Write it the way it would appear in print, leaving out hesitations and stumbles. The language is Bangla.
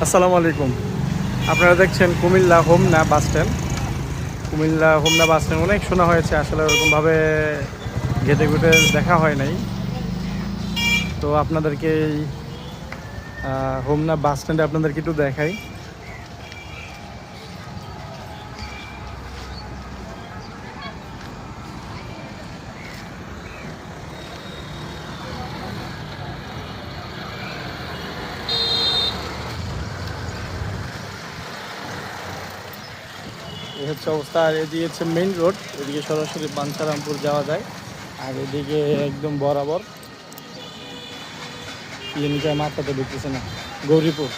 আসসালামু আলাইকুম। আপনারা দেখছেন Comilla Homna bus stand. Comilla Homna bus stand অনেক শোনা হয়েছে, আসলে ওরকমভাবে ঘেঁটে ঘুটে দেখা হয় নাই। তো আপনাদেরকে এই হোমনা বাস স্ট্যান্ডে আপনাদেরকে একটু দেখাই। এই হচ্ছে অবস্থা। আর এদিকে হচ্ছে মেইন রোড, এদিকে সরাসরি বাঞ্ছারামপুর যাওয়া যায়। আর এদিকে একদম বরাবর মাথাতে ঢুকতেছে না, গৌরীপুর।